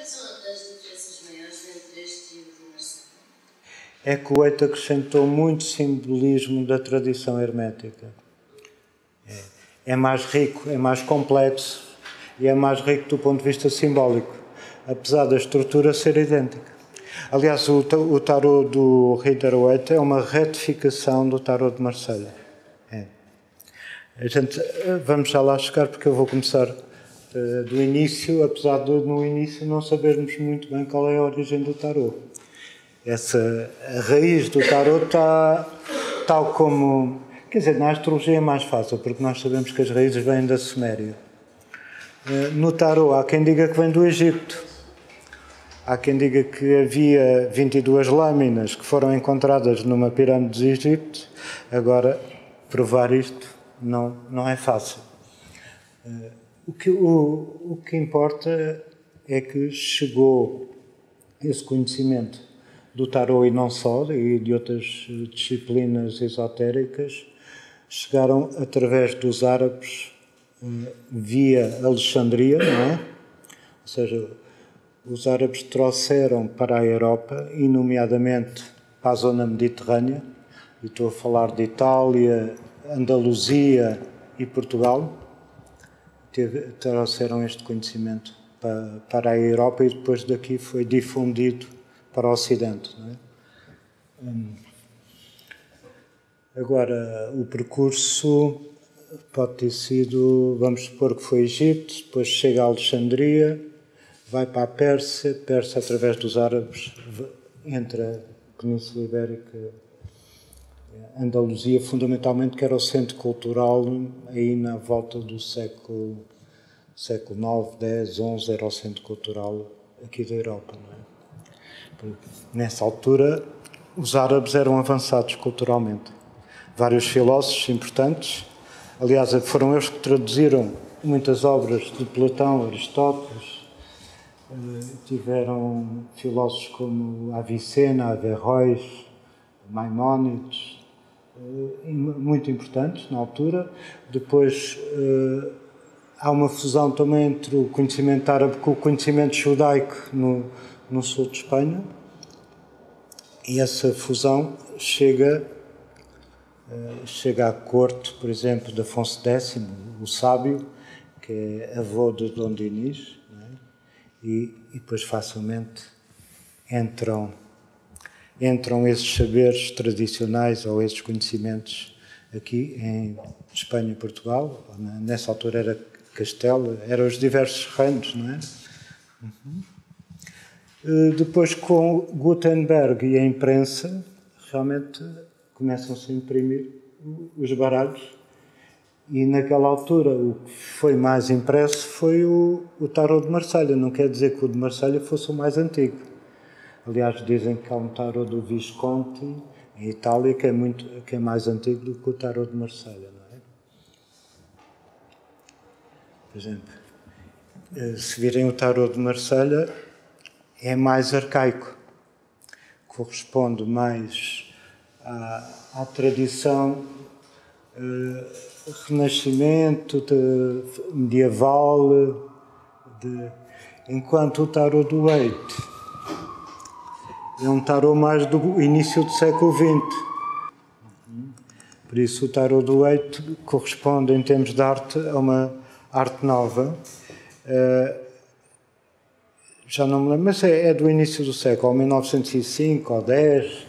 são as diferenças maiores entre este e o de Marcelo? É que o Eito acrescentou muito simbolismo da tradição hermética. É mais rico, é mais complexo e é mais rico do ponto de vista simbólico, apesar da estrutura ser idêntica. Aliás, o tarô do Rider-Waite é uma retificação do tarô de Marselha. Vamos já lá chegar, porque eu vou começar do início, apesar de no início não sabermos muito bem qual é a origem do tarô. A raiz do tarô está tal como... Quer dizer, na astrologia é mais fácil, porque nós sabemos que as raízes vêm da Suméria. No tarô há quem diga que vem do Egito. Há quem diga que havia 22 lâminas que foram encontradas numa pirâmide do Egito. Agora, provar isto não é fácil. O que importa é que chegou esse conhecimento do tarô e não só, e de outras disciplinas esotéricas, chegaram através dos árabes via Alexandria, não é? Ou seja, os árabes trouxeram para a Europa, e nomeadamente para a zona mediterrânea, e estou a falar de Itália, Andaluzia e Portugal, trouxeram este conhecimento para a Europa e depois daqui foi difundido para o Ocidente. Não é? Agora, o percurso pode ter sido, vamos supor que foi Egito, depois chega a Alexandria, vai para a Pérsia através dos árabes, entra a Península Ibérica, Andaluzia, fundamentalmente, que era o centro cultural aí na volta do século IX, X, XI, era o centro cultural aqui da Europa. Não é? Nessa altura, os árabes eram avançados culturalmente. Vários filósofos importantes, aliás, foram eles que traduziram muitas obras de Platão, Aristóteles. Tiveram filósofos como Avicena, Averroes, Maimónides, muito importantes na altura. Depois há uma fusão também entre o conhecimento árabe com o conhecimento judaico no sul de Espanha, e essa fusão chega à corte, por exemplo, de Afonso X, o sábio, que é avô de Dom Dinis, não é? E depois facilmente entram esses saberes tradicionais ou esses conhecimentos aqui em Espanha e Portugal. Nessa altura era Castelo, eram os diversos reinos, não é? Depois, com Gutenberg e a imprensa, realmente começam-se a imprimir os baralhos, e naquela altura o que foi mais impresso foi o tarô de Marselha. Não quer dizer que o de Marselha fosse o mais antigo. Aliás, dizem que há um tarô do Visconti em Itália que é mais antigo do que o tarô de Marselha, não é? Por exemplo, se virem o tarô de Marselha, é mais arcaico, corresponde mais à tradição renascimento, medieval, enquanto o tarô do Waite é um tarô mais do início do século XX. Por isso o tarô do Waite corresponde, em termos de arte, a uma arte nova. Já não me lembro, mas é do início do século, 1905 ou 10.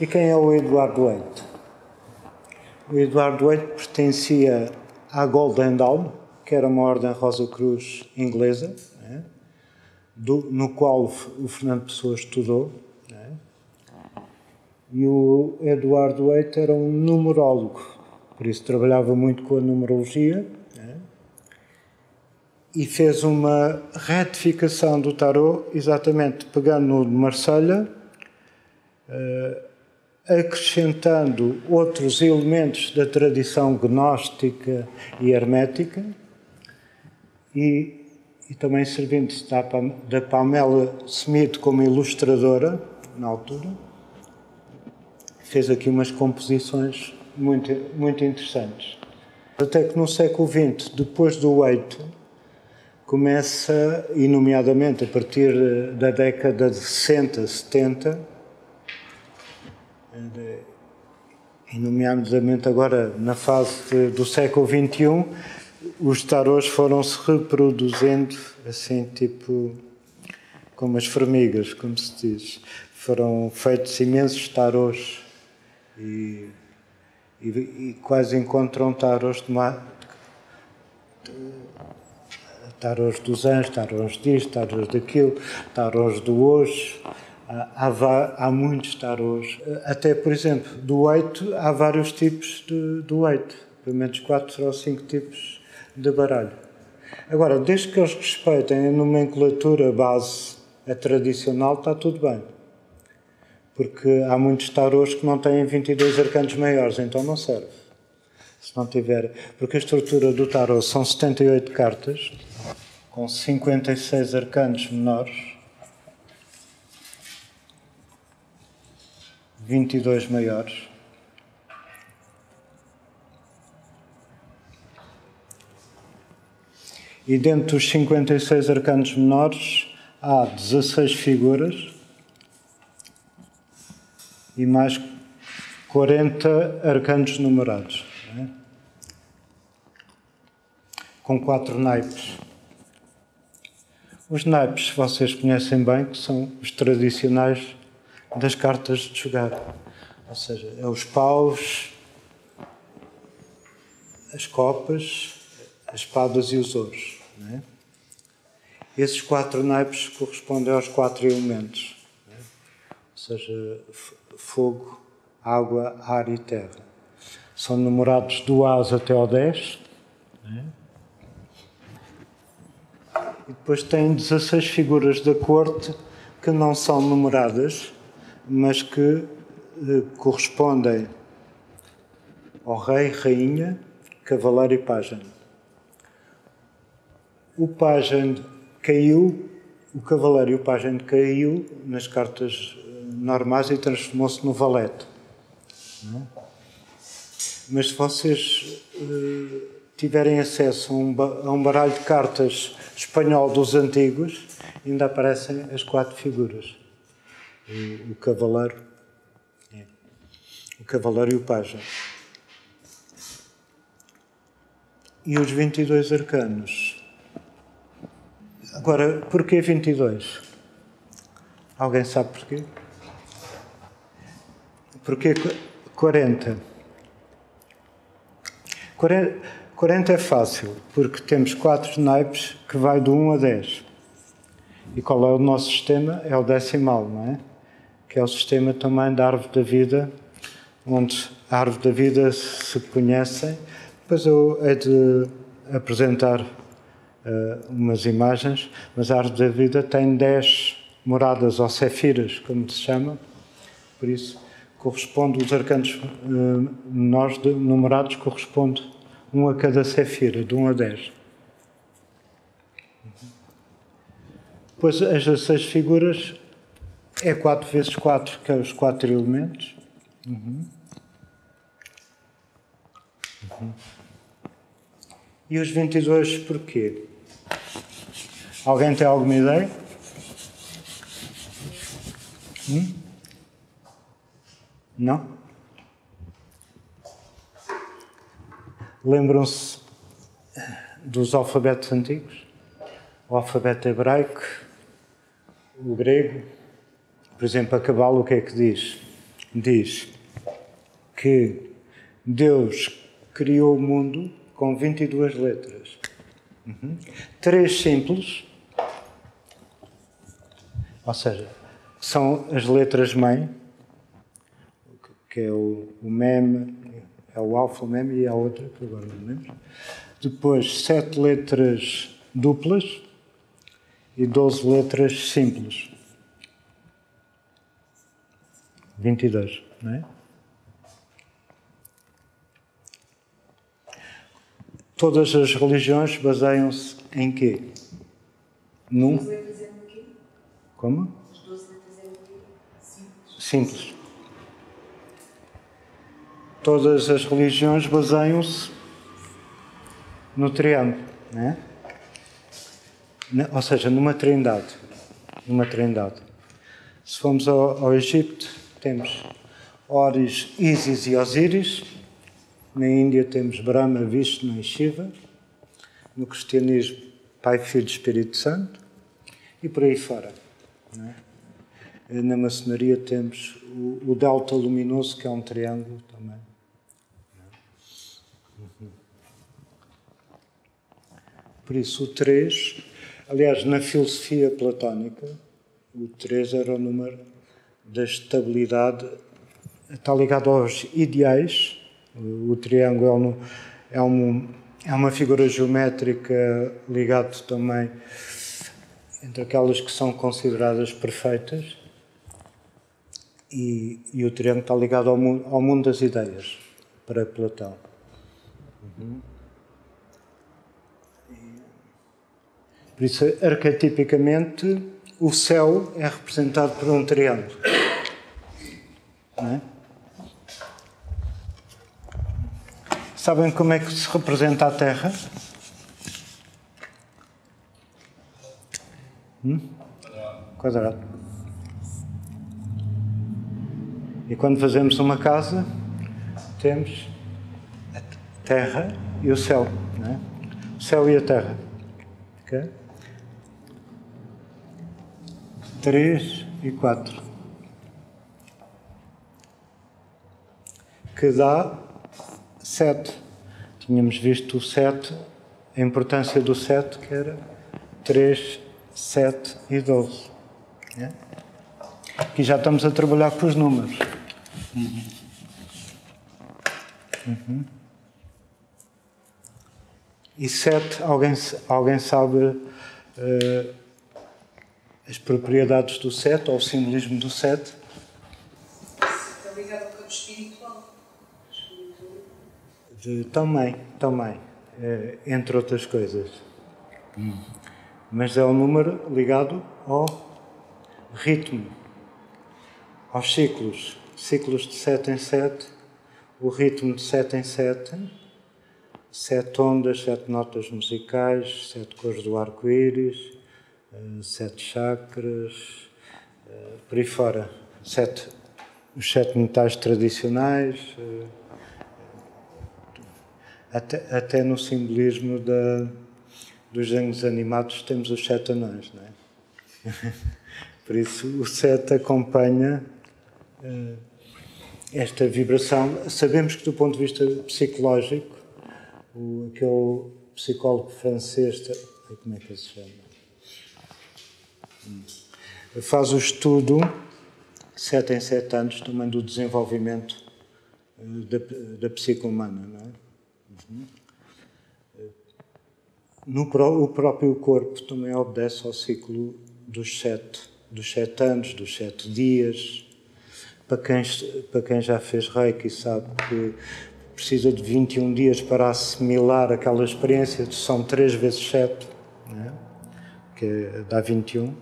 E quem é o Eduardo Waite? O Eduardo Waite pertencia à Golden Dawn, que era uma ordem Rosa Cruz inglesa, né? No qual o Fernando Pessoa estudou. Né? E o Eduardo Waite era um numerólogo, por isso trabalhava muito com a numerologia, né? E fez uma retificação do tarô, exatamente pegando no de Marselha, acrescentando outros elementos da tradição gnóstica e hermética, e também servindo-se da Pamela Smith como ilustradora, na altura. Fez aqui umas composições muito, muito interessantes. Até que no século XX, depois do Waite, começa, e nomeadamente a partir da década de 60, 70, e nomeadamente agora na fase do século XXI, os tarôs foram-se reproduzindo assim, tipo, como as formigas, como se diz. Foram feitos imensos tarôs e quase encontram tarôs tarôs dos anjos, tarôs disto, tarôs daquilo, tarôs do hoje. Há muitos tarôs. Até, por exemplo, do 8 há vários tipos do 8. Pelo menos 4 ou 5 tipos de baralho. Agora, desde que eles respeitem a nomenclatura base, a tradicional, está tudo bem. Porque há muitos tarôs que não têm 22 arcanos maiores, então não serve. Se não tiver... Porque a estrutura do tarô são 78 cartas, com 56 arcanos menores, 22 maiores. E dentro dos 56 arcanos menores há 16 figuras e mais 40 arcanos numerados, não é? Com 4 naipes. Os naipes vocês conhecem bem, que são os tradicionais das cartas de jogar. Ou seja, é os paus, as copas, as espadas e os ouros. Não é? Esses 4 naipes correspondem aos 4 elementos. Não é? Ou seja, fogo, água, ar e terra. São numerados do A até ao 10. Não é? E depois tem 16 figuras da corte que não são numeradas, mas que correspondem ao rei, rainha, cavaleiro e pajem. O pajem caiu, o cavaleiro e o pajem caiu nas cartas normais e transformou-se no valete. Não é? Mas se vocês tiverem acesso a um baralho de cartas espanhol dos antigos, ainda aparecem as 4 figuras. O cavaleiro e o pajem. E os 22 arcanos. Agora, porquê 22? Alguém sabe porquê? Porquê 40? 40 é fácil, porque temos 4 naipes que vai do 1 a 10. E qual é o nosso sistema? É o decimal, não é? Que é o sistema também da árvore da vida, onde a árvore da vida se conhecem. Depois eu hei de apresentar umas imagens, mas a árvore da vida tem 10 moradas ou sefiras, como se chama. Por isso, corresponde, os arcanos menores numerados correspondem um a cada sefira, de 1 a 10. Depois, as 16 figuras é 4 vezes 4, que é os 4 elementos. E os 22 porquê? Alguém tem alguma ideia? Não? Lembram-se dos alfabetos antigos? O alfabeto hebraico, o grego. Por exemplo, a Cabala, o que é que diz? Diz que Deus criou o mundo com 22 letras. 3 simples, ou seja, são as letras mãe, que é o mem, é o alfa, o mem e a outra, que agora não lembro. Depois 7 letras duplas e 12 letras simples. 22, não é? Todas as religiões baseiam-se em quê? Num? As 12 letras eram o quê? Como? As 12 letras eram o quê? Simples. Todas as religiões baseiam-se no triângulo, não é? ou seja, numa trindade. Se formos ao Egito, temos Horus, Ísis e Osíris. Na Índia temos Brahma, Vishnu e Shiva. No cristianismo, Pai, Filho e Espírito Santo. E por aí fora. Não é? Na maçonaria temos o delta luminoso, que é um triângulo também. Por isso, o 3, aliás, na filosofia platónica, o 3 era o número da estabilidade, está ligado aos ideais. O triângulo é uma figura geométrica ligada também entre aquelas que são consideradas perfeitas, e o triângulo está ligado ao mundo das ideias, para Platão. Por isso, arquetipicamente, o céu é representado por um triângulo. Não é? Sabem como é que se representa a Terra? Quadrado. E quando fazemos uma casa, temos a Terra e o céu. Não é? O céu e a Terra. Okay? 3 e 4. Que dá 7. Tínhamos visto o 7, a importância do 7, que era 3, 7 e 12. É? Aqui já estamos a trabalhar com os números. E 7, alguém sabe as propriedades do 7, ou o simbolismo do 7? Está ligado ao campo espiritual. Também, entre outras coisas. Mas é um número ligado ao ritmo, aos ciclos de 7 em 7, o ritmo de 7 em 7, 7 ondas, 7 notas musicais, 7 cores do arco-íris, 7 chakras, por aí fora, os 7 metais tradicionais, até no simbolismo dos desenhos animados temos os 7 anões, não é? Por isso o 7 acompanha esta vibração. Sabemos que do ponto de vista psicológico, aquele psicólogo francês, como é que ele se chama? Faz o estudo 7 em 7 anos também do desenvolvimento da psique humana, não é? O próprio corpo também obedece ao ciclo dos 7 anos, dos 7 dias. Para quem já fez Reiki sabe que precisa de 21 dias para assimilar aquela experiência, são 3 vezes 7, né? Que dá 21.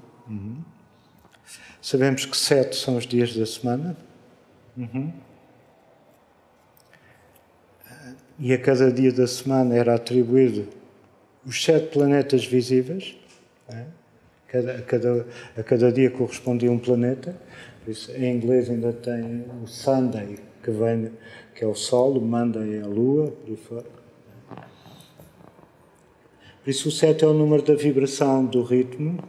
Sabemos que 7 são os dias da semana. E a cada dia da semana era atribuído os 7 planetas visíveis, né? A cada dia correspondia um planeta. Por isso, em inglês ainda tem o Sunday, que é o Sol, o Monday é a Lua, por aí fora. Por isso, o 7 é o número da vibração do ritmo.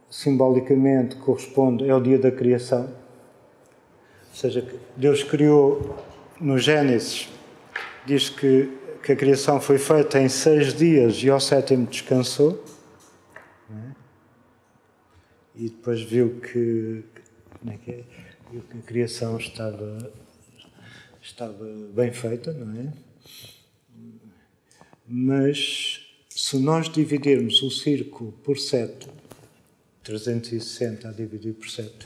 Simbolicamente corresponde ao dia da criação. Ou seja, Deus criou no Gênesis, diz que a criação foi feita em 6 dias e ao 7º descansou. E depois viu que a criação estava bem feita, não é? Mas se nós dividirmos o círculo por 7, 360 a dividir por 7,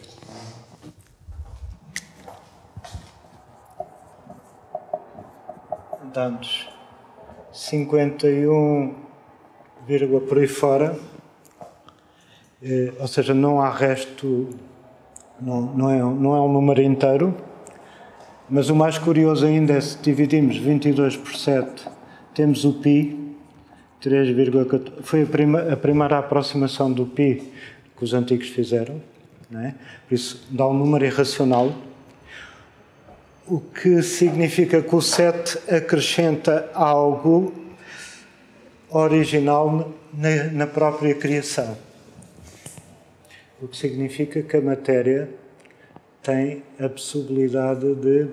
dá-nos 51, por aí fora. Ou seja, não há resto, não é um número inteiro, mas o mais curioso ainda é se dividimos 22 por 7, temos o π, 3,14. Foi a primeira aproximação do π que os antigos fizeram, não é? Por isso dá um número irracional, o que significa que o 7 acrescenta algo original na própria criação. O que significa que a matéria tem a possibilidade de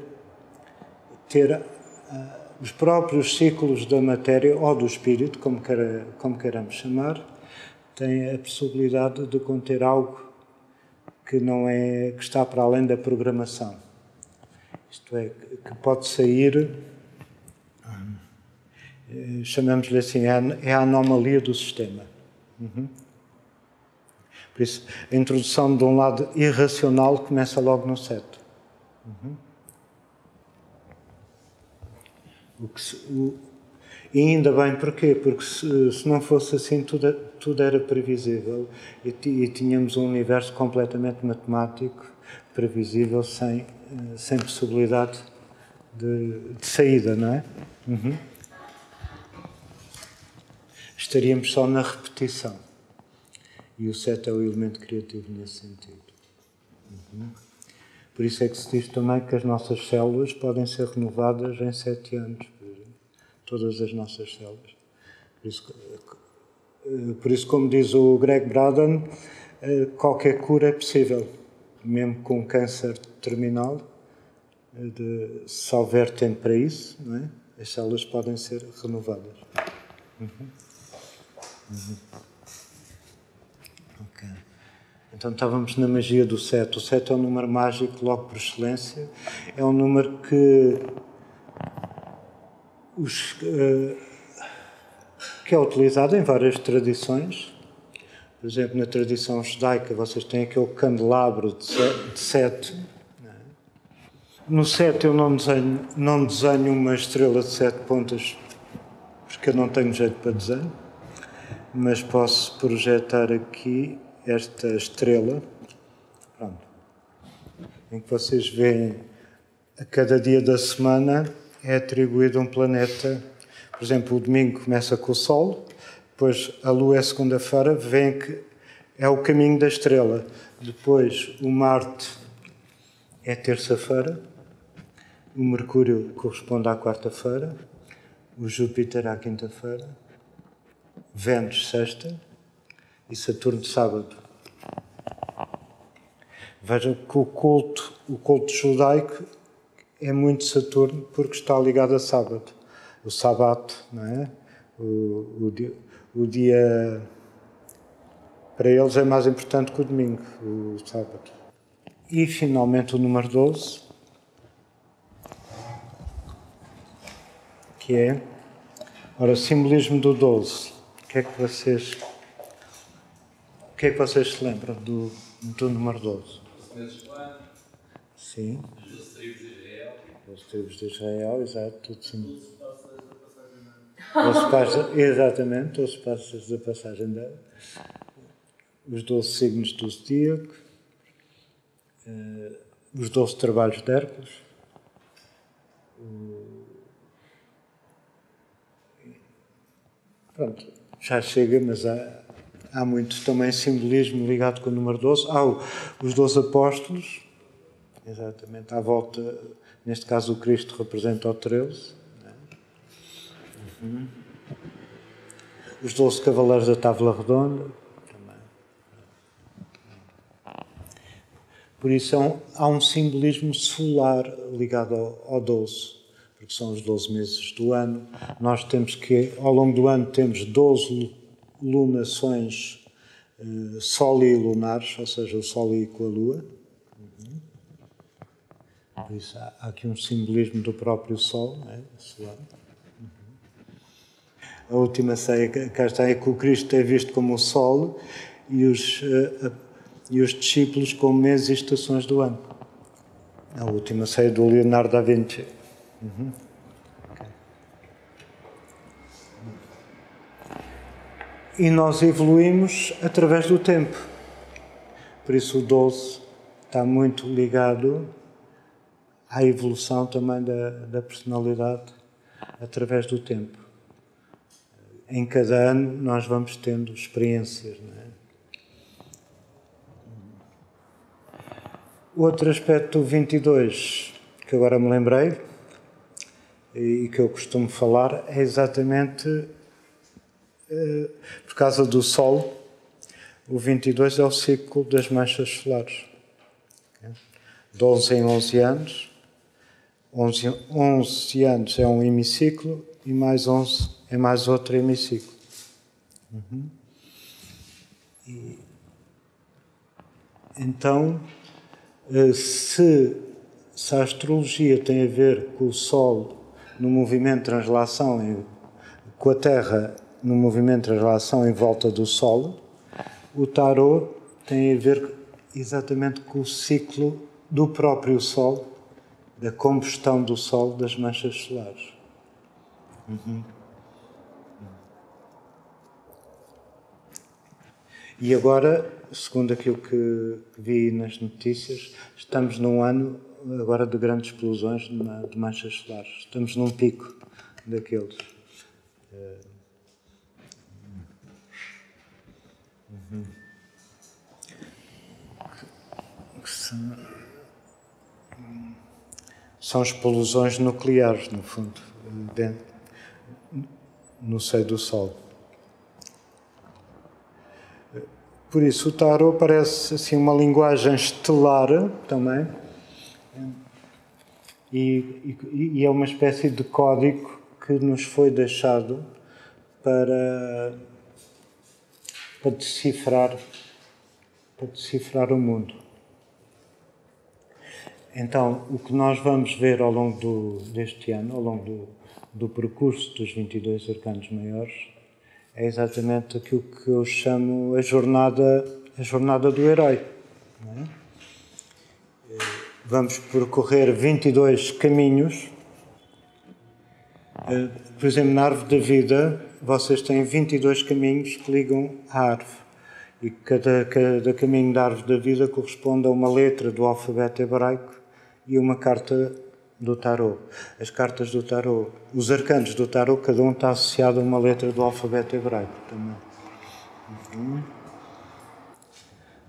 ter os próprios ciclos da matéria, ou do espírito, como queiramos chamar, tem a possibilidade de conter algo que não é, que está para além da programação. Isto é, que pode sair, chamamos-lhe assim, é a anomalia do sistema. Por isso, a introdução de um lado irracional começa logo no 7. E ainda bem, porquê? Porque se não fosse assim, tudo era previsível e tínhamos um universo completamente matemático, previsível, sem possibilidade de saída, não é? Estaríamos só na repetição. E o 7 é o elemento criativo nesse sentido. Por isso é que se diz também que as nossas células podem ser renovadas em 7 anos. Todas as nossas células. Por isso, como diz o Greg Braden, qualquer cura é possível. Mesmo com câncer terminal, se houver tempo para isso, não é? As células podem ser renovadas. Ok. Então estávamos na magia do 7. O 7 é um número mágico logo por excelência. É um número que é utilizado em várias tradições. Por exemplo, na tradição judaica, vocês têm aquele candelabro de 7. No 7 eu não desenho uma estrela de 7 pontas, porque eu não tenho jeito para desenho, mas posso projetar aqui esta estrela, pronto, em que vocês veem a cada dia da semana é atribuído um planeta. Por exemplo, o domingo começa com o Sol, depois a Lua é segunda-feira, vem que é o caminho da estrela. Depois o Marte é terça-feira, o Mercúrio corresponde à quarta-feira, o Júpiter à quinta-feira, Vênus sexta e Saturno sábado. Vejam que o culto judaico é muito Saturno porque está ligado a sábado. O sábado, não é? O dia para eles é mais importante que o domingo, o sábado. E finalmente o número 12, que é, ora, o simbolismo do 12. O que é que vocês se lembram do número 12? Os meses do ano. Sim. As 12 tribos de Israel. As tribos de Israel, exato, tudo sim. 12 passos da passagem. Exatamente, 12 passos da passagem dela. Os 12 signos do zodíaco. Os 12 trabalhos de Hércules. Pronto, já chega, mas há muito também simbolismo ligado com o número 12. Há os 12 apóstolos, exatamente, à volta, neste caso o Cristo representa o 13. Né? Os 12 cavaleiros da Távola Redonda, também. Por isso há um simbolismo solar ligado ao 12. Porque são os 12 meses do ano. Nós temos que, ao longo do ano, temos 12 lunações Sol e lunares, ou seja, o Sol e com a Lua. Por isso há aqui um simbolismo do próprio Sol, né? Solar. A última ceia que cá está é que o Cristo é visto como o Sol e os discípulos como meses e estações do ano. A última ceia do Leonardo da Vinci. Okay. E nós evoluímos através do tempo. Por isso o 12 está muito ligado à evolução também da personalidade através do tempo. em cada ano nós vamos tendo experiências, não é? Outro aspecto do 22, que agora me lembrei, e que eu costumo falar, é exatamente por causa do Sol. O 22 é o ciclo das manchas solares. De 11 em 11 anos. 11 anos é um hemiciclo e mais 11 é mais outro hemiciclo. Então, se a astrologia tem a ver com o Sol no movimento de translação, com a Terra no movimento de translação em volta do Sol, o tarot tem a ver exatamente com o ciclo do próprio Sol, da combustão do Sol das manchas solares. E agora, segundo aquilo que vi nas notícias, estamos num ano agora de grandes explosões de manchas solares. Estamos num pico daqueles. São explosões nucleares, no fundo, no seio do Sol. Por isso, o tarot parece assim uma linguagem estelar também, e é uma espécie de código que nos foi deixado para decifrar o mundo. Então, o que nós vamos ver ao longo deste ano, ao longo do percurso dos 22 arcanos maiores, é exatamente aquilo que eu chamo a jornada do herói. Não é? Vamos percorrer 22 caminhos. Por exemplo, na árvore da vida, vocês têm 22 caminhos que ligam à árvore. E cada caminho da árvore da vida corresponde a uma letra do alfabeto hebraico e uma carta do tarot. As cartas do tarot, os arcanos do tarot, cada um está associado a uma letra do alfabeto hebraico também.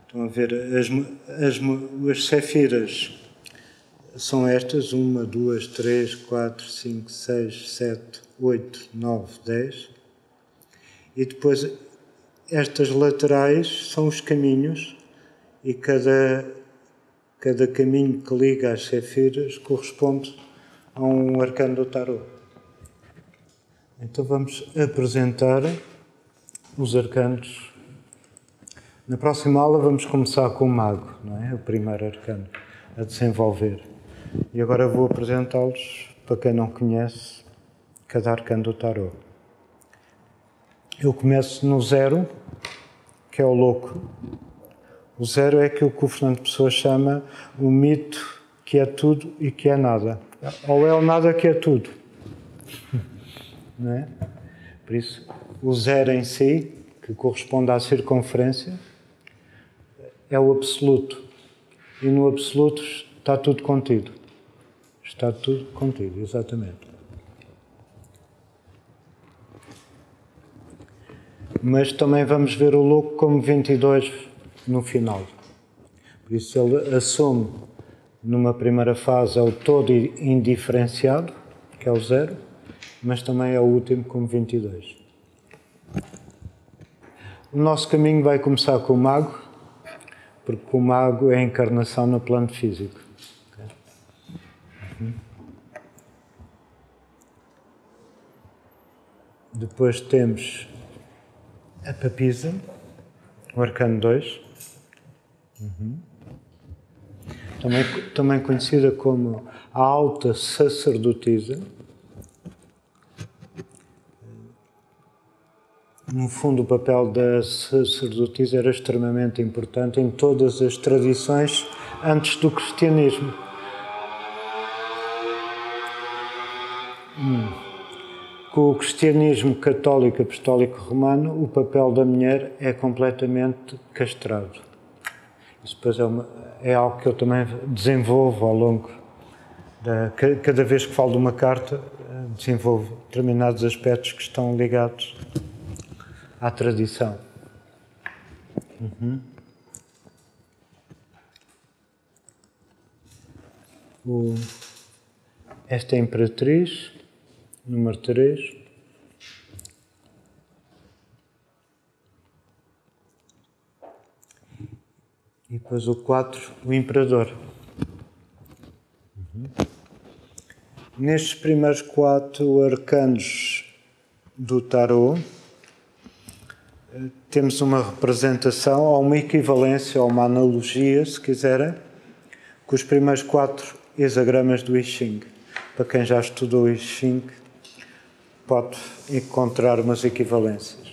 Estão a ver, as sefiras são estas: 1, 2, 3, 4, 5, 6, 7, 8, 9, 10. E depois estas laterais são os caminhos, e cada caminho que liga às sefiras corresponde a um arcano do tarot. Então vamos apresentar os arcanos. Na próxima aula vamos começar com o mago, não é? O primeiro arcano a desenvolver. E agora vou apresentá-los, para quem não conhece, cada arcano do tarot. Eu começo no 0, que é o louco. O 0 é aquilo que o Fernando Pessoa chama o mito que é tudo e que é nada. Ou é o nada que é tudo. Não é? Por isso, o 0 em si, que corresponde à circunferência, é o absoluto. E no absoluto está tudo contido. Está tudo contido, exatamente. Mas também vamos ver o louco como 22 no final. Por isso ele assume, numa primeira fase, é o todo indiferenciado, que é o 0, mas também é o último como 22. O nosso caminho vai começar com o mago, porque o mago é a encarnação no plano físico. Depois temos a papisa, o arcano 2, também conhecida como a alta sacerdotisa. No fundo, o papel da sacerdotisa era extremamente importante em todas as tradições antes do cristianismo. Com o cristianismo católico apostólico romano, o papel da mulher é completamente castrado. Isso depois é algo que eu também desenvolvo ao longo cada vez que falo de uma carta, desenvolvo determinados aspectos que estão ligados à tradição. Esta é a Imperatriz, número 3. E depois o 4, o Imperador. Nestes primeiros 4 arcanos do tarot, temos uma representação, ou uma equivalência, ou uma analogia, se quiserem, com os primeiros 4 hexagramas do I Ching. Para quem já estudou o I Ching, pode encontrar umas equivalências.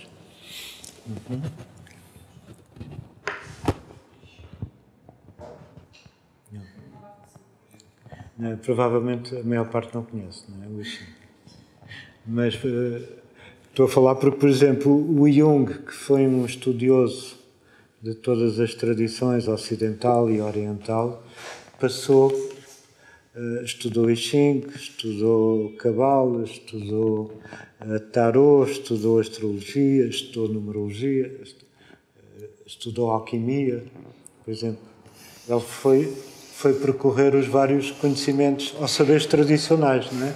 Provavelmente a maior parte não conhece, não é? O I Ching. Mas estou a falar porque, por exemplo, o Jung, que foi um estudioso de todas as tradições ocidental e oriental, estudou I Ching, estudou Cabala, estudou Tarot, estudou Astrologia, estudou Numerologia, estudou Alquimia, por exemplo. Ele foi percorrer os vários conhecimentos ou saberes tradicionais, não é?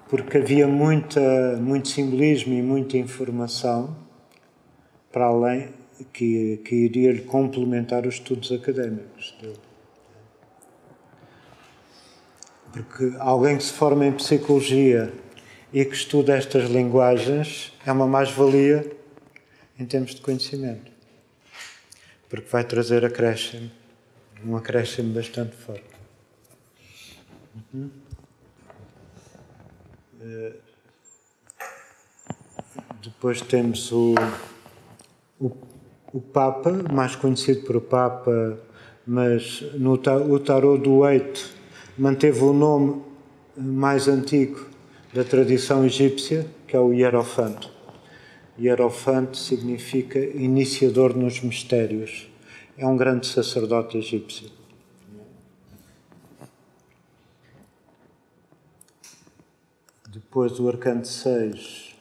Porque havia muito simbolismo e muita informação para além que iria complementar os estudos académicos dele. Porque alguém que se forma em psicologia e que estuda estas linguagens é uma mais-valia em termos de conhecimento. Porque vai trazer um acréscimo bastante forte. Depois temos o Papa, mais conhecido por Papa, mas o tarot do Waite manteve o nome mais antigo da tradição egípcia, que é o Hierofante. Hierofante significa iniciador nos mistérios. É um grande sacerdote egípcio. Depois o arcano 6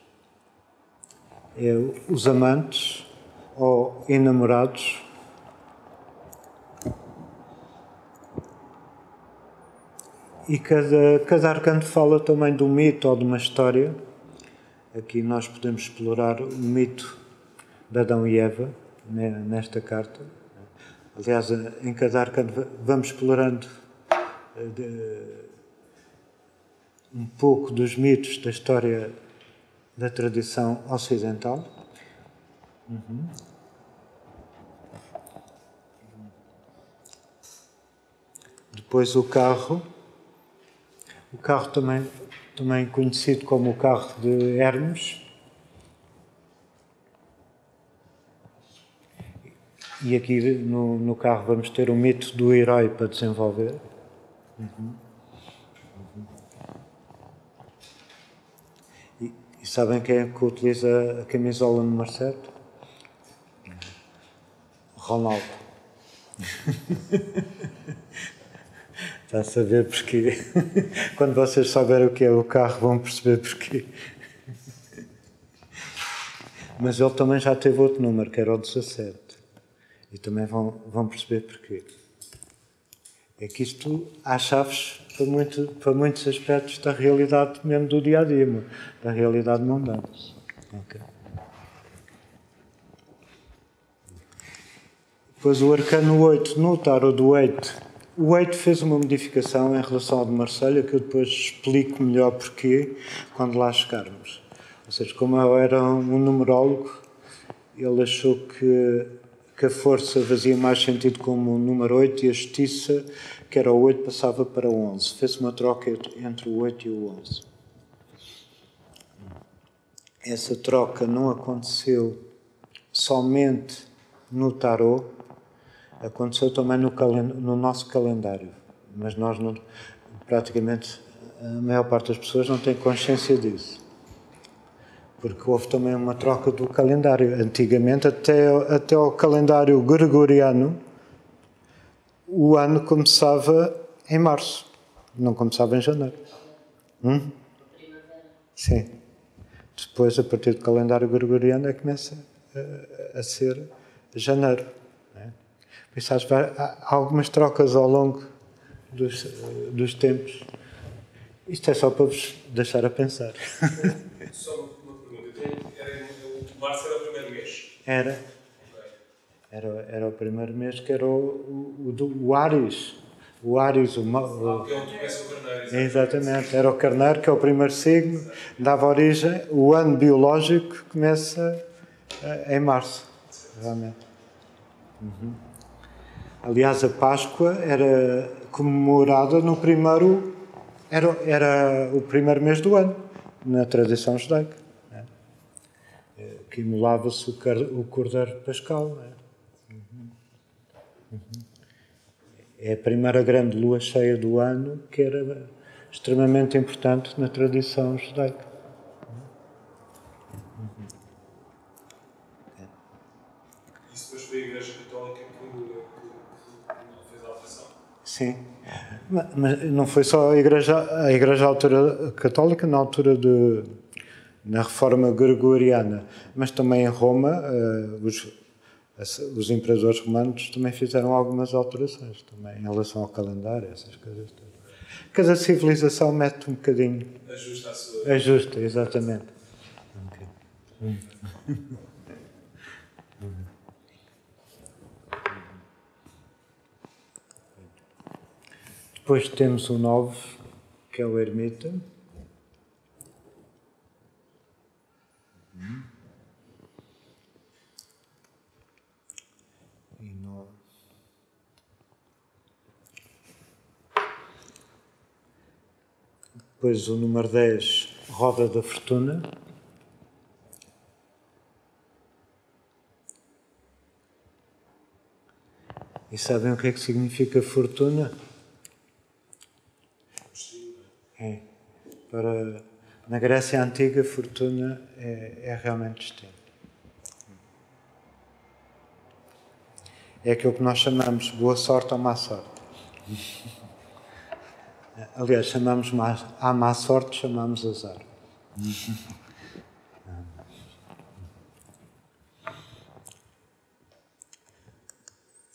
é os amantes ou enamorados. E cada arcano fala também de um mito ou de uma história. Aqui nós podemos explorar o mito de Adão e Eva, nesta carta. Aliás, em cada arcano vamos explorando um pouco dos mitos da história da tradição ocidental. Depois o carro. O carro também conhecido como o carro de Hermes. E aqui no carro vamos ter o mito do herói para desenvolver. E sabem quem é que utiliza a camisola número 7? Ronaldo. Está a saber porquê. Quando vocês souberem o que é o carro, vão perceber porquê. Mas ele também já teve outro número, que era o 17. E também vão perceber porquê. É que isto há chaves para muitos aspectos da realidade mesmo do dia-a-dia, da realidade mundana. Okay. Depois o arcano 8, no tarot do 8. O 8 fez uma modificação em relação ao de Marselha, que eu depois explico melhor porquê, quando lá chegarmos. Ou seja, como eu era um numerólogo, ele achou que a força fazia mais sentido como o número 8 e a justiça, que era o 8, passava para o 11. Fez uma troca entre o 8 e o 11. Essa troca não aconteceu somente no tarot, aconteceu também no nosso calendário, mas nós não, praticamente a maior parte das pessoas não tem consciência disso, porque houve também uma troca do calendário. Antigamente, até o calendário gregoriano, o ano começava em março, não começava em janeiro. Sim. Depois, a partir do calendário gregoriano, é que começa a ser janeiro. Não é? Por isso, há algumas trocas ao longo dos tempos. Isto é só para vos deixar a pensar. Só uma pergunta. Março era o primeiro mês? Era. Era o primeiro mês que era o Áries. O Áries, Que é onde começa o carneiro. exatamente. Era o carneiro, que é o primeiro signo, dava origem. O ano biológico começa em março, realmente. Aliás, a Páscoa era comemorada no primeiro... Era o primeiro mês do ano, na tradição judaica. Né? Que imolava-se o cordeiro pascal. Né? É a primeira grande lua cheia do ano, que era extremamente importante na tradição judaica. Isso depois foi a Igreja Católica que fez a alteração? Sim. Mas não foi só a Igreja à altura católica, na Reforma Gregoriana, mas também em Roma, os imperadores romanos também fizeram algumas alterações também, em relação ao calendário, essas coisas todas. Cada civilização mete um bocadinho... Ajusta a sua... Ajusta, exatamente. Depois temos o 9, que é o ermita. E 9. Depois o número 10, Roda da Fortuna. E sabem o que é que significa fortuna? Na Grécia Antiga, fortuna é realmente destino. É aquilo que nós chamamos boa sorte ou má sorte. Aliás, chamamos à má sorte, chamamos azar.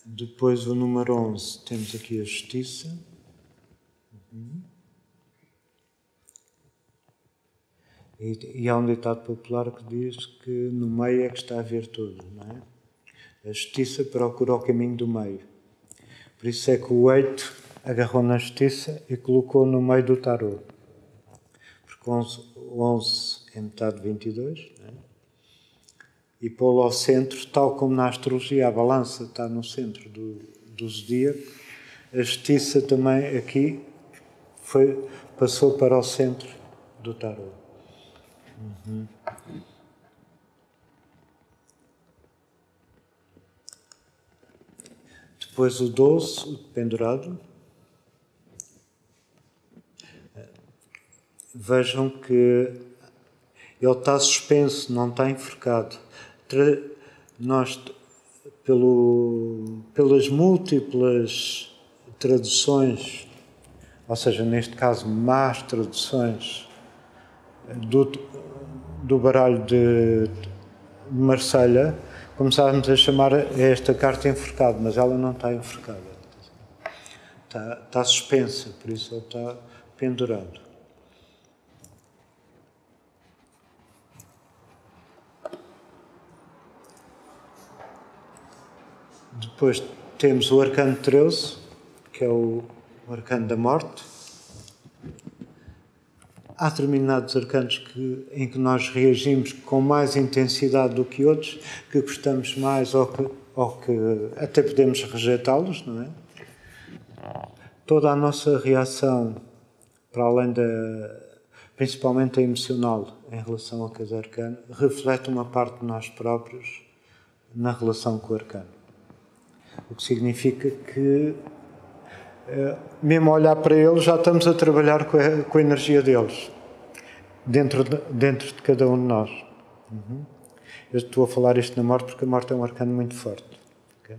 Depois, o número 11, temos aqui a justiça. E há um ditado popular que diz que no meio é que está a virtude, não é? A justiça procura o caminho do meio. Por isso é que o 8 agarrou na justiça e colocou no meio do tarô. Porque 11 é metade de 22, não é? E pô-lo ao centro, tal como na astrologia a balança está no centro do zodíaco, a justiça também aqui passou para o centro do tarô. Depois o 12, o pendurado. Vejam que ele está suspenso, não está enforcado. Nós, pelas múltiplas traduções, ou seja, neste caso, más traduções do baralho de Marselha, começámos a chamar esta carta enforcado, mas ela não está enforcada. Está suspensa, por isso ele está pendurado. Depois temos o arcano 13, que é o arcano da morte. Há determinados arcanos em que nós reagimos com mais intensidade do que outros, que gostamos mais ou que até podemos rejeitá-los, não é? Toda a nossa reação, para além principalmente a emocional, em relação a cada arcano, reflete uma parte de nós próprios na relação com o arcano. O que significa que, mesmo a olhar para eles, já estamos a trabalhar com a energia deles, dentro de cada um de nós. Eu estou a falar isto na morte porque a morte é um arcano muito forte. Okay?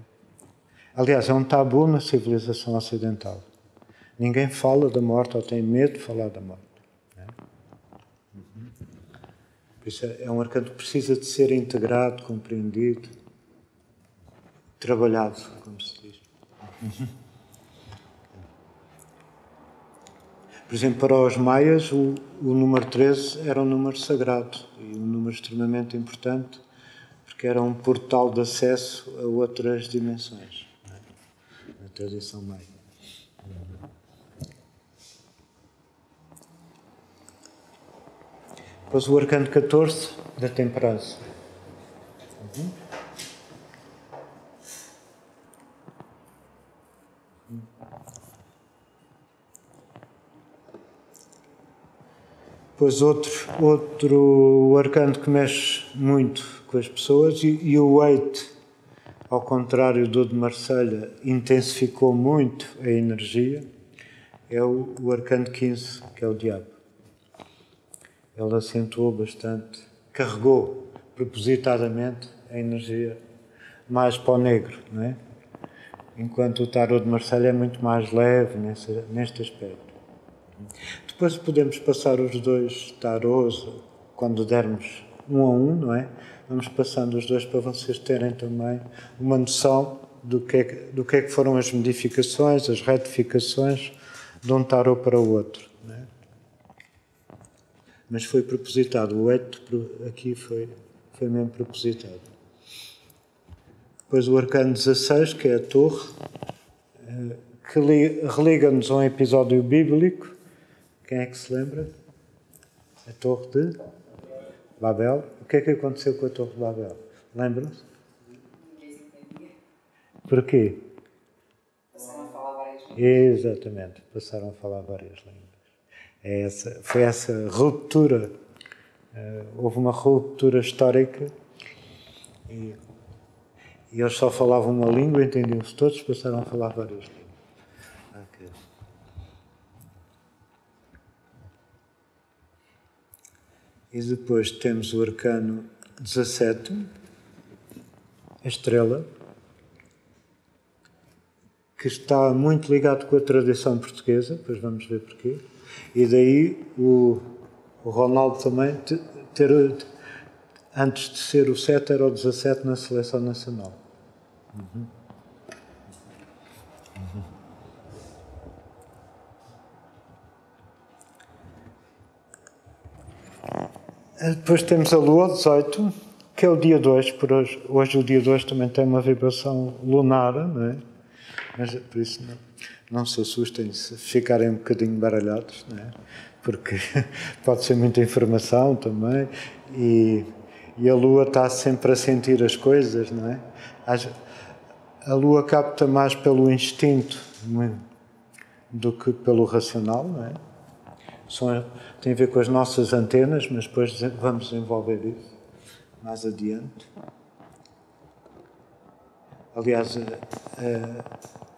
Aliás, é um tabu na civilização ocidental. Ninguém fala da morte ou tem medo de falar da morte. Né? Por isso é um arcano que precisa de ser integrado, compreendido, trabalhado, como se diz. Por exemplo, para os maias, o número 13 era um número sagrado e um número extremamente importante, porque era um portal de acesso a outras dimensões, na tradição maia. Depois o arcano 14, da temperança. Depois outro arcano que mexe muito com as pessoas, e o 8, ao contrário do de Marselha, intensificou muito a energia, é o arcano 15, que é o diabo. Ele acentuou bastante, carregou propositadamente a energia mais para o negro, não é? Enquanto o tarot de Marselha é muito mais leve neste aspecto. Depois podemos passar os dois tarots, quando dermos um a um, não é? Vamos passando os dois para vocês terem também uma noção do que é que foram as modificações, as retificações de um tarot para o outro, não é? Mas foi propositado, o 8 aqui foi mesmo propositado. Depois o arcano 16, que é a torre, que religa-nos a um episódio bíblico. Quem é que se lembra? A torre de Babel. O que é que aconteceu com a torre de Babel? Lembram-se? Porquê? Passaram a falar várias línguas. Exatamente, passaram a falar várias línguas. Foi essa ruptura. Houve uma ruptura histórica e eles só falavam uma língua, entendiam-se todos, passaram a falar várias línguas. Okay. E depois temos o arcano 17, a estrela, que está muito ligado com a tradição portuguesa, depois vamos ver porquê. E daí o Ronaldo também antes de ser o 7 era o 17 na seleção nacional. Depois temos a Lua, 18, que é o dia 2, por hoje. Hoje o dia 2 também tem uma vibração lunar, não é? Mas por isso não se assustem se ficarem um bocadinho baralhados, não é? Porque pode ser muita informação também e a Lua está sempre a sentir as coisas, não é? A Lua capta mais pelo instinto do que pelo racional, não é? Tem a ver com as nossas antenas, mas depois vamos desenvolver isso mais adiante. Aliás,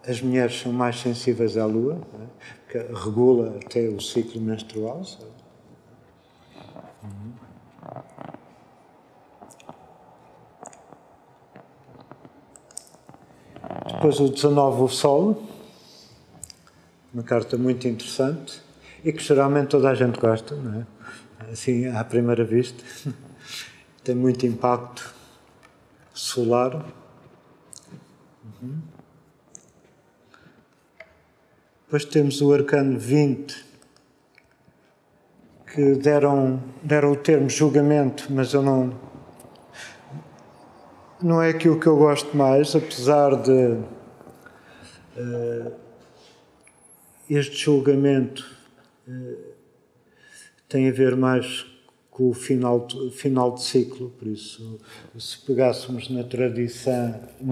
as mulheres são mais sensíveis à Lua, não é? Porque regula até o ciclo menstrual, sabe? Depois o 19, o Sol, uma carta muito interessante e que geralmente toda a gente gosta, não é? Assim, à primeira vista. Tem muito impacto solar. Depois temos o arcano 20, que deram o termo julgamento, mas eu não é aquilo que eu gosto mais, apesar de este julgamento tem a ver mais com o final de ciclo, por isso, se pegássemos na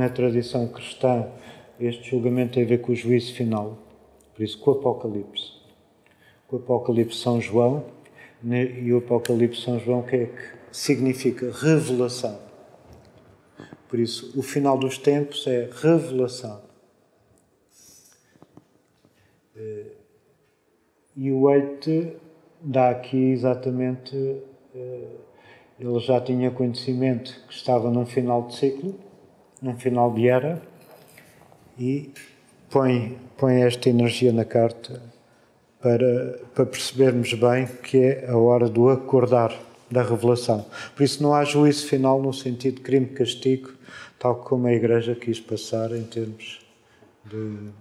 tradição cristã, este julgamento tem a ver com o juízo final, por isso com o Apocalipse. Com o Apocalipse São João, e o Apocalipse São João, o que é que significa? Revelação. Por isso, o final dos tempos é revelação. E o 8 dá aqui exatamente, ele já tinha conhecimento que estava num final de ciclo, num final de era, e põe esta energia na carta para percebermos bem que é a hora do acordar, da revelação. Por isso não há juízo final no sentido de crime-castigo, tal como a Igreja quis passar em termos de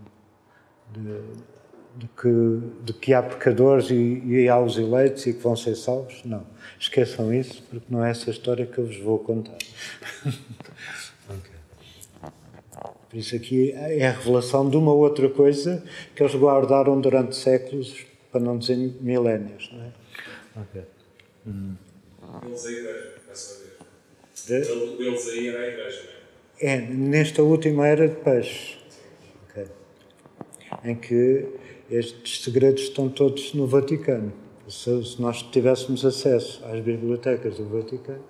que há pecadores e há os eleitos e que vão ser salvos. Não. Esqueçam isso, porque não é essa história que eu vos vou contar. Por isso aqui é a revelação de uma outra coisa que eles guardaram durante séculos, para não dizer milénios. Não é? Okay. Eles a igreja, dessa vez. Eles aí era a igreja, não é? Nesta última era de peixe. Okay. Em que estes segredos estão todos no Vaticano. Se nós tivéssemos acesso às bibliotecas do Vaticano,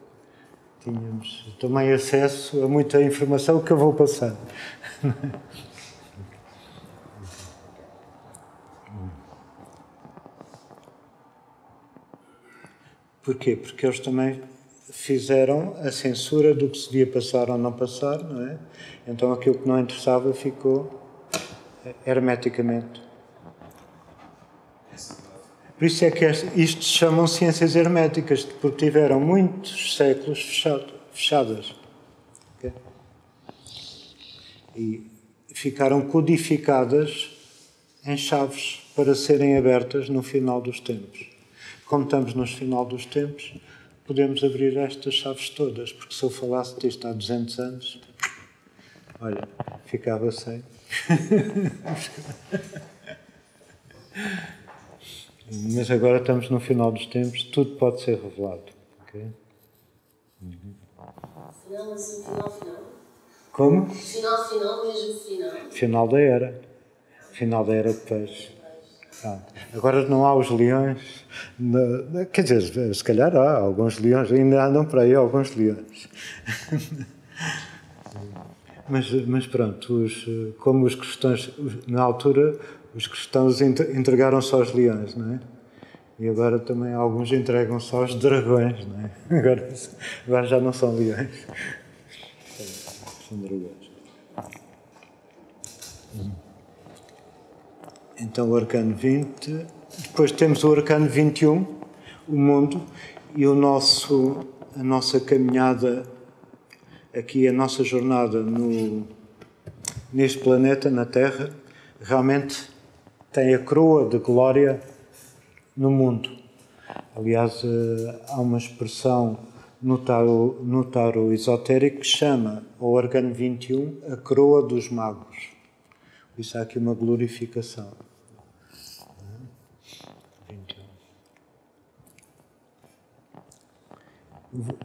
tínhamos também acesso a muita informação que eu vou passando. Porquê? Porque eles também fizeram a censura do que se devia passar ou não passar, não é? Então aquilo que não interessava ficou hermeticamente. Por isso é que isto se chamam ciências herméticas, porque tiveram muitos séculos fechadas. Okay? E ficaram codificadas em chaves para serem abertas no final dos tempos. Como estamos no final dos tempos, podemos abrir estas chaves todas, porque se eu falasse disto há 200 anos, olha, ficava sem. Mas agora estamos no final dos tempos, tudo pode ser revelado. Okay? Final, assim, final. Como? Final, mesmo final. Final da era. Final da era de peixe. Agora não há os leões. Quer dizer, se calhar há alguns leões, ainda andam por aí alguns leões. Mas pronto, como os cristãos, na altura, os cristãos entregaram só aos leões, não é? E agora também alguns entregam só aos dragões, não é? Agora já não são leões. São dragões. Então o arcano 20. Depois temos o arcano 21, o mundo, e a nossa caminhada aqui, a nossa jornada neste planeta, na Terra, realmente tem a coroa de glória no mundo. Aliás, há uma expressão no tarot esotérico que chama o arcano 21 a coroa dos magos. Por isso há aqui uma glorificação. 21.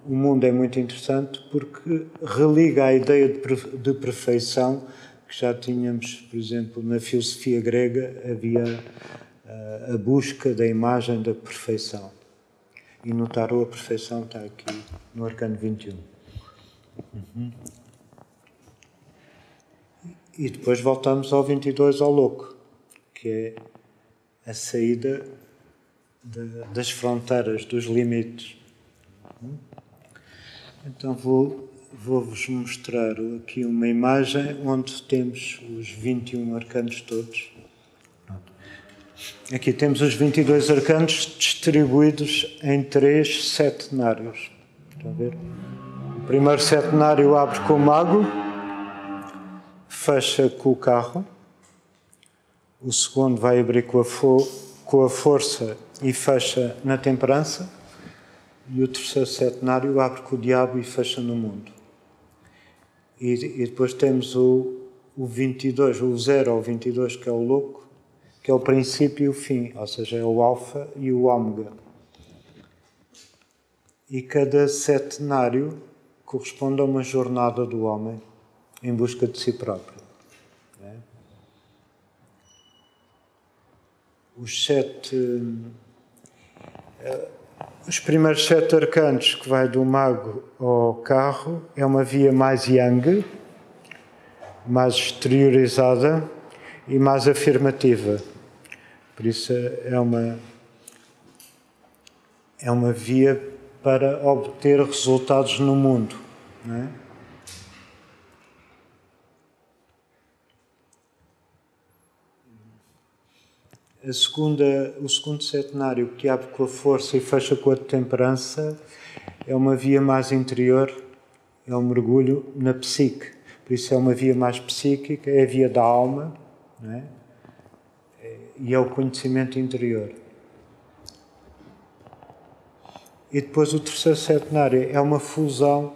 O mundo é muito interessante porque religa a ideia de perfeição que já tínhamos, por exemplo, na filosofia grega, havia a busca da imagem da perfeição. E no tarot a perfeição está aqui, no arcano 21. E depois voltamos ao 22, ao louco, que é a saída das fronteiras, dos limites. Então vou-vos mostrar aqui uma imagem onde temos os 21 arcanos todos. Aqui temos os 22 arcanos distribuídos em 3 setenários. Estão a ver? O primeiro setenário abre com o mago, fecha com o carro. O segundo vai abrir com a força e fecha na temperança. E o terceiro setenário abre com o diabo e fecha no mundo. E depois temos o 22, o 0 ao 22, que é o louco, que é o princípio e o fim, ou seja, é o alfa e o ômega. E cada setenário corresponde a uma jornada do homem em busca de si próprio. Os primeiros 7 arcanos, que vai do mago ao carro, é uma via mais yang, mais exteriorizada e mais afirmativa. Por isso é uma via para obter resultados no mundo. Não é? o segundo setenário, que abre com a força e fecha com a temperança, é uma via mais interior, é um mergulho na psique. Por isso é uma via mais psíquica, é a via da alma, não é? E é o conhecimento interior. E depois o terceiro setenário é uma fusão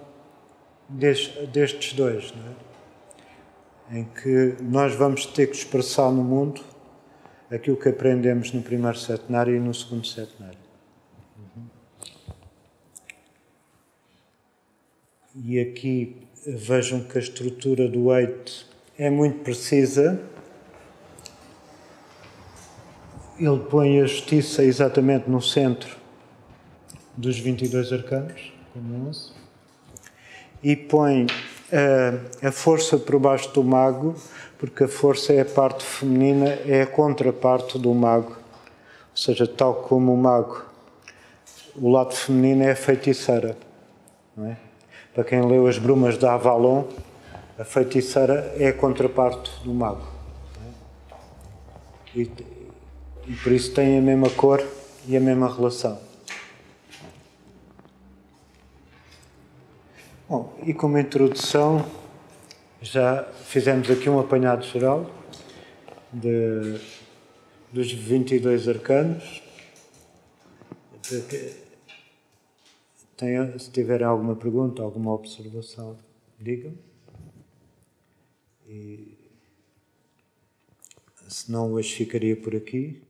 destes dois, não é? Em que nós vamos ter que expressar no mundo aquilo que aprendemos no primeiro setenário e no segundo setenário. E aqui vejam que a estrutura do Eito é muito precisa. Ele põe a justiça exatamente no centro dos 22 arcanos, como 11, e põe a força por baixo do mago, porque a força é a parte feminina, é a contraparte do mago. Ou seja, tal como o mago, o lado feminino é a feiticeira, não é? Para quem leu As Brumas de Avalon, a feiticeira é a contraparte do mago. Não é? E por isso têm a mesma cor e a mesma relação. Bom, e como introdução, já fizemos aqui um apanhado geral dos 22 arcanos. Se tiverem alguma pergunta, alguma observação, digam. E, se não, hoje ficaria por aqui.